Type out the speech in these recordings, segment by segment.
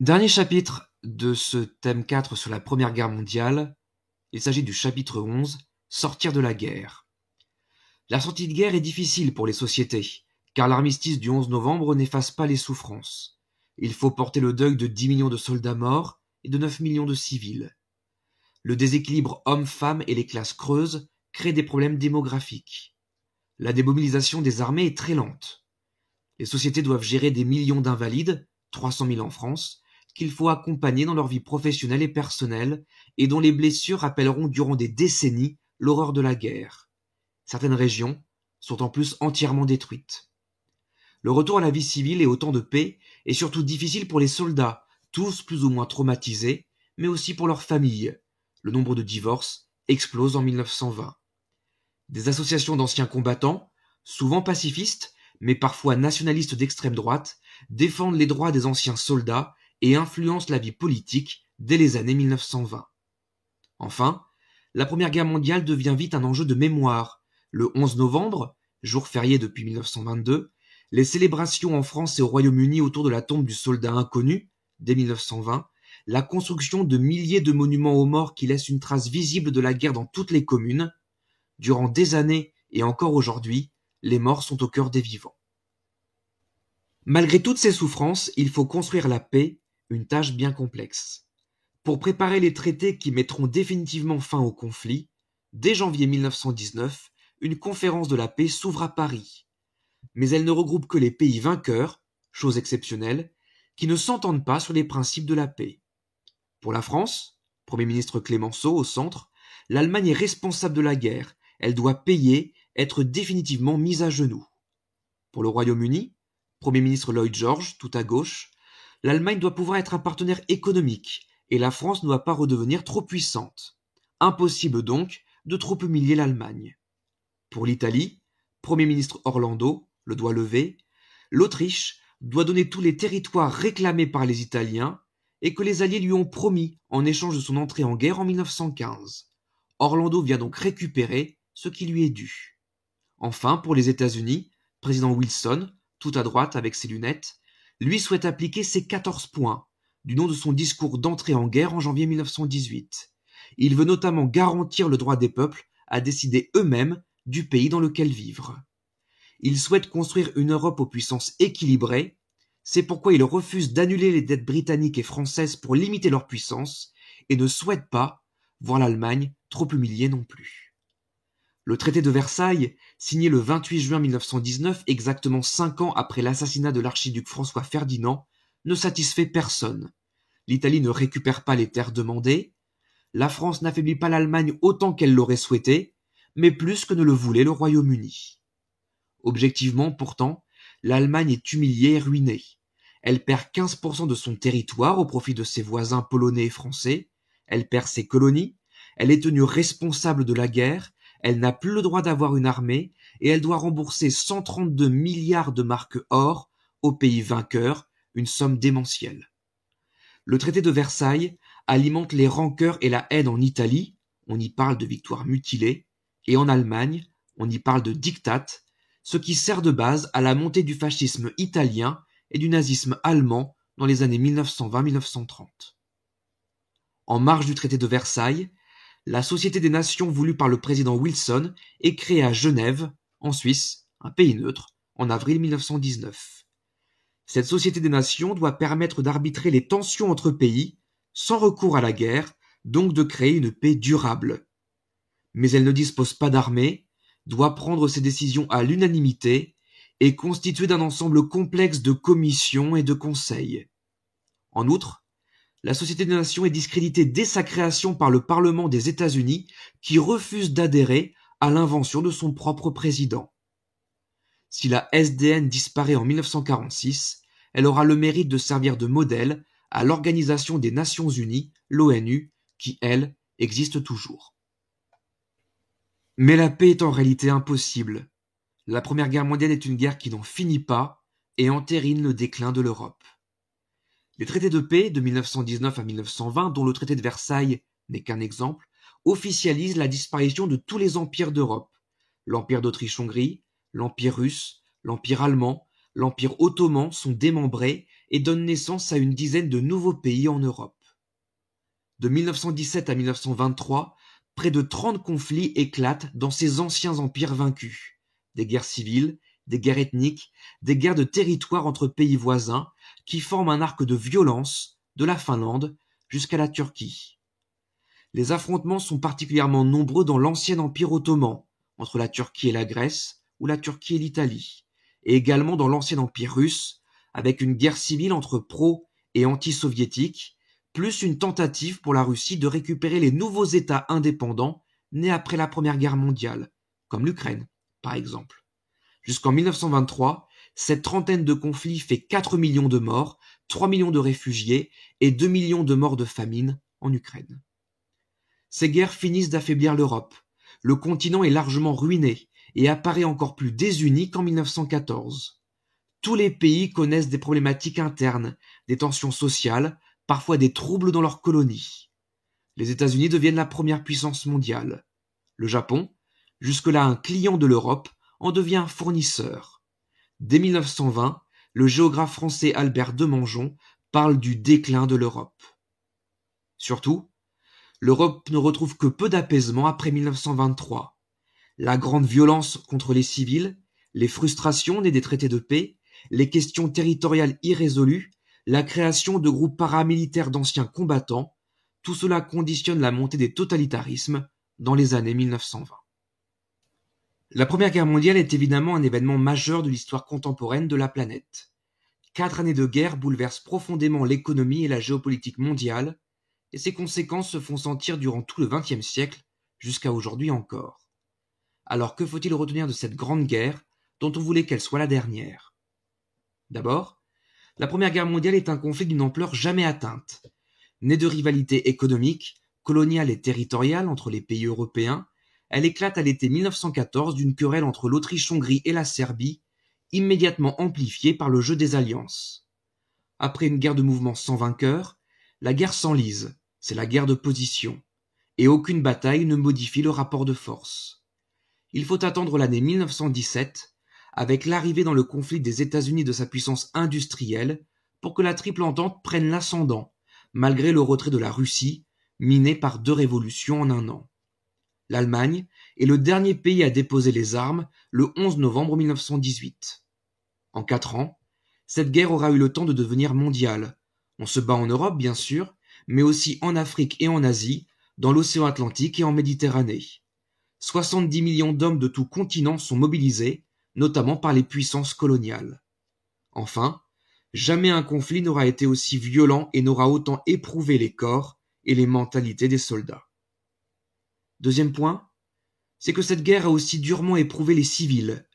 Dernier chapitre de ce thème 4 sur la Première Guerre mondiale, il s'agit du chapitre 11, Sortir de la guerre. La sortie de guerre est difficile pour les sociétés, car l'armistice du 11 novembre n'efface pas les souffrances. Il faut porter le deuil de 10 millions de soldats morts et de 9 millions de civils. Le déséquilibre homme-femme et les classes creuses créent des problèmes démographiques. La démobilisation des armées est très lente. Les sociétés doivent gérer des millions d'invalides, 300 000 en France, qu'il faut accompagner dans leur vie professionnelle et personnelle, et dont les blessures rappelleront durant des décennies l'horreur de la guerre. Certaines régions sont en plus entièrement détruites. Le retour à la vie civile et au temps de paix est surtout difficile pour les soldats, tous plus ou moins traumatisés, mais aussi pour leurs familles. Le nombre de divorces explose en 1920. Des associations d'anciens combattants, souvent pacifistes, mais parfois nationalistes d'extrême droite, défendent les droits des anciens soldats et influencent la vie politique dès les années 1920. Enfin, la Première Guerre mondiale devient vite un enjeu de mémoire. Le 11 novembre, jour férié depuis 1922, les célébrations en France et au Royaume-Uni autour de la tombe du soldat inconnu, dès 1920, la construction de milliers de monuments aux morts qui laissent une trace visible de la guerre dans toutes les communes. Durant des années et encore aujourd'hui, les morts sont au cœur des vivants. Malgré toutes ces souffrances, il faut construire la paix, une tâche bien complexe. Pour préparer les traités qui mettront définitivement fin au conflit, dès janvier 1919, une conférence de la paix s'ouvre à Paris. Mais elle ne regroupe que les pays vainqueurs, chose exceptionnelle, qui ne s'entendent pas sur les principes de la paix. Pour la France, Premier ministre Clémenceau au centre, l'Allemagne est responsable de la guerre, elle doit payer, être définitivement mise à genoux. Pour le Royaume-Uni, Premier ministre Lloyd George, tout à gauche, l'Allemagne doit pouvoir être un partenaire économique, et la France ne doit pas redevenir trop puissante. Impossible donc de trop humilier l'Allemagne. Pour l'Italie, Premier ministre Orlando, le doigt levé, l'Autriche doit donner tous les territoires réclamés par les Italiens et que les Alliés lui ont promis en échange de son entrée en guerre en 1915. Orlando vient donc récupérer ce qui lui est dû. Enfin, pour les États-Unis, président Wilson, tout à droite avec ses lunettes, lui souhaite appliquer ses 14 points, du nom de son discours d'entrée en guerre en janvier 1918. Il veut notamment garantir le droit des peuples à décider eux-mêmes du pays dans lequel vivre. Il souhaite construire une Europe aux puissances équilibrées, c'est pourquoi il refuse d'annuler les dettes britanniques et françaises pour limiter leur puissance, et ne souhaite pas voir l'Allemagne trop humiliée non plus. Le traité de Versailles, signé le 28 juin 1919, exactement 5 ans après l'assassinat de l'archiduc François Ferdinand, ne satisfait personne. L'Italie ne récupère pas les terres demandées, la France n'affaiblit pas l'Allemagne autant qu'elle l'aurait souhaité, mais plus que ne le voulait le Royaume-Uni. Objectivement, pourtant, l'Allemagne est humiliée et ruinée. Elle perd 15% de son territoire au profit de ses voisins polonais et français, elle perd ses colonies, elle est tenue responsable de la guerre, elle n'a plus le droit d'avoir une armée, et elle doit rembourser 132 milliards de marques or aux pays vainqueurs, une somme démentielle. Le traité de Versailles alimente les rancœurs et la haine en Italie, on y parle de victoire mutilée, et en Allemagne, on y parle de diktat, ce qui sert de base à la montée du fascisme italien et du nazisme allemand dans les années 1920-1930. En marge du traité de Versailles, la Société des Nations voulue par le président Wilson est créée à Genève, en Suisse, un pays neutre, en avril 1919. Cette Société des Nations doit permettre d'arbitrer les tensions entre pays, sans recours à la guerre, donc de créer une paix durable. Mais elle ne dispose pas d'armée, doit prendre ses décisions à l'unanimité et constituée d'un ensemble complexe de commissions et de conseils. En outre, la Société des Nations est discréditée dès sa création par le Parlement des États-Unis qui refuse d'adhérer à l'invention de son propre président. Si la SDN disparaît en 1946, elle aura le mérite de servir de modèle à l'Organisation des Nations Unies, l'ONU, qui, elle, existe toujours. Mais la paix est en réalité impossible. La Première Guerre mondiale est une guerre qui n'en finit pas et entérine le déclin de l'Europe. Les traités de paix de 1919 à 1920, dont le traité de Versailles n'est qu'un exemple, officialisent la disparition de tous les empires d'Europe. L'empire d'Autriche-Hongrie, l'empire russe, l'empire allemand, l'empire ottoman sont démembrés et donne naissance à une dizaine de nouveaux pays en Europe. De 1917 à 1923, près de 30 conflits éclatent dans ces anciens empires vaincus. Des guerres civiles, des guerres ethniques, des guerres de territoire entre pays voisins qui forment un arc de violence de la Finlande jusqu'à la Turquie. Les affrontements sont particulièrement nombreux dans l'ancien empire ottoman, entre la Turquie et la Grèce, ou la Turquie et l'Italie, et également dans l'ancien empire russe, avec une guerre civile entre pro- et anti-soviétiques, plus une tentative pour la Russie de récupérer les nouveaux États indépendants nés après la Première Guerre mondiale, comme l'Ukraine, par exemple. Jusqu'en 1923, cette trentaine de conflits fait 4 millions de morts, 3 millions de réfugiés et 2 millions de morts de famine en Ukraine. Ces guerres finissent d'affaiblir l'Europe. Le continent est largement ruiné et apparaît encore plus désuni qu'en 1914. Tous les pays connaissent des problématiques internes, des tensions sociales, parfois des troubles dans leurs colonies. Les États-Unis deviennent la première puissance mondiale. Le Japon, jusque-là un client de l'Europe, en devient un fournisseur. Dès 1920, le géographe français Albert Demangeon parle du déclin de l'Europe. Surtout, l'Europe ne retrouve que peu d'apaisement après 1923. La grande violence contre les civils, les frustrations nées des traités de paix, les questions territoriales irrésolues, la création de groupes paramilitaires d'anciens combattants, tout cela conditionne la montée des totalitarismes dans les années 1920. La Première Guerre mondiale est évidemment un événement majeur de l'histoire contemporaine de la planète. 4 années de guerre bouleversent profondément l'économie et la géopolitique mondiale, et ses conséquences se font sentir durant tout le XXe siècle, jusqu'à aujourd'hui encore. Alors que faut-il retenir de cette grande guerre, dont on voulait qu'elle soit la dernière? D'abord, la Première Guerre mondiale est un conflit d'une ampleur jamais atteinte. Née de rivalités économiques, coloniales et territoriales entre les pays européens, elle éclate à l'été 1914 d'une querelle entre l'Autriche-Hongrie et la Serbie, immédiatement amplifiée par le jeu des alliances. Après une guerre de mouvement sans vainqueur, la guerre s'enlise, c'est la guerre de position, et aucune bataille ne modifie le rapport de force. Il faut attendre l'année 1917, avec l'arrivée dans le conflit des États-Unis de sa puissance industrielle, pour que la Triple Entente prenne l'ascendant, malgré le retrait de la Russie, minée par 2 révolutions en un an. L'Allemagne est le dernier pays à déposer les armes le 11 novembre 1918. En 4 ans, cette guerre aura eu le temps de devenir mondiale. On se bat en Europe, bien sûr, mais aussi en Afrique et en Asie, dans l'océan Atlantique et en Méditerranée. 70 millions d'hommes de tout continent sont mobilisés, notamment par les puissances coloniales. Enfin, jamais un conflit n'aura été aussi violent et n'aura autant éprouvé les corps et les mentalités des soldats. Deuxième point, c'est que cette guerre a aussi durement éprouvé les civils.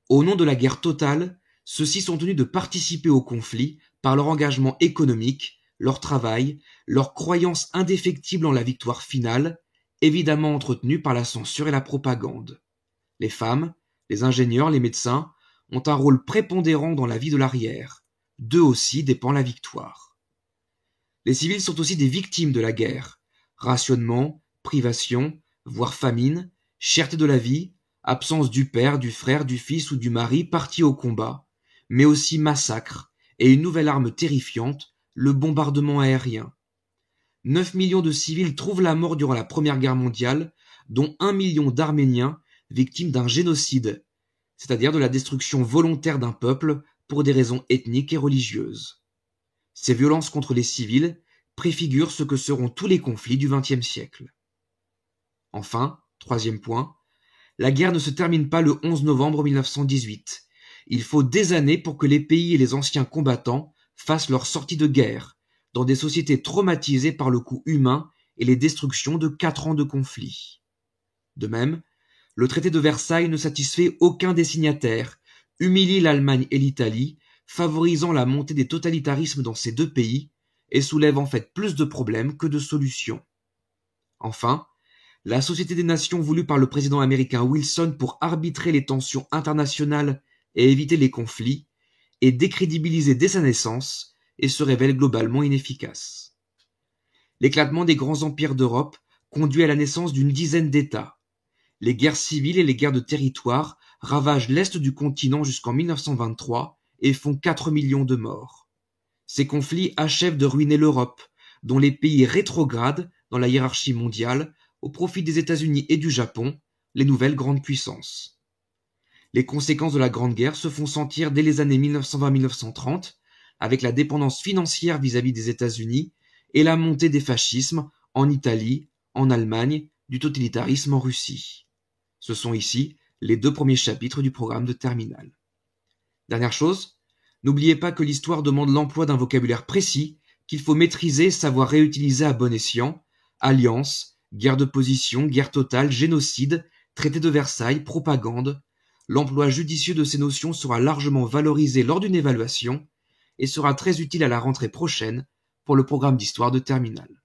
Au nom de la guerre totale, ceux-ci sont tenus de participer au conflit par leur engagement économique, leur travail, leur croyance indéfectible en la victoire finale, évidemment entretenue par la censure et la propagande. Les femmes, les ingénieurs, les médecins ont un rôle prépondérant dans la vie de l'arrière. D'eux aussi dépend la victoire. Les civils sont aussi des victimes de la guerre. Rationnement, privation, voire famine, cherté de la vie, absence du père, du frère, du fils ou du mari partis au combat, mais aussi massacre et une nouvelle arme terrifiante, le bombardement aérien. 9 millions de civils trouvent la mort durant la Première Guerre mondiale, dont 1 million d'Arméniens victimes d'un génocide, c'est-à-dire de la destruction volontaire d'un peuple pour des raisons ethniques et religieuses. Ces violences contre les civils préfigurent ce que seront tous les conflits du XXe siècle. Enfin, troisième point, la guerre ne se termine pas le 11 novembre 1918. Il faut des années pour que les pays et les anciens combattants fassent leur sortie de guerre, dans des sociétés traumatisées par le coût humain et les destructions de 4 ans de conflit. De même, le traité de Versailles ne satisfait aucun des signataires, humilie l'Allemagne et l'Italie, favorisant la montée des totalitarismes dans ces 2 pays, et soulève en fait plus de problèmes que de solutions. Enfin, la Société des Nations voulue par le président américain Wilson pour arbitrer les tensions internationales et éviter les conflits est décrédibilisée dès sa naissance et se révèle globalement inefficace. L'éclatement des grands empires d'Europe conduit à la naissance d'une dizaine d'États. Les guerres civiles et les guerres de territoire ravagent l'est du continent jusqu'en 1923 et font 4 millions de morts. Ces conflits achèvent de ruiner l'Europe, dont les pays rétrogrades dans la hiérarchie mondiale au profit des États-Unis et du Japon, les nouvelles grandes puissances. Les conséquences de la Grande Guerre se font sentir dès les années 1920-1930, avec la dépendance financière vis-à-vis des États-Unis et la montée des fascismes en Italie, en Allemagne, du totalitarisme en Russie. Ce sont ici les 2 premiers chapitres du programme de terminale. Dernière chose, n'oubliez pas que l'histoire demande l'emploi d'un vocabulaire précis qu'il faut maîtriser, savoir réutiliser à bon escient: alliance, guerre de position, guerre totale, génocide, traité de Versailles, propagande. L'emploi judicieux de ces notions sera largement valorisé lors d'une évaluation et sera très utile à la rentrée prochaine pour le programme d'histoire de terminale.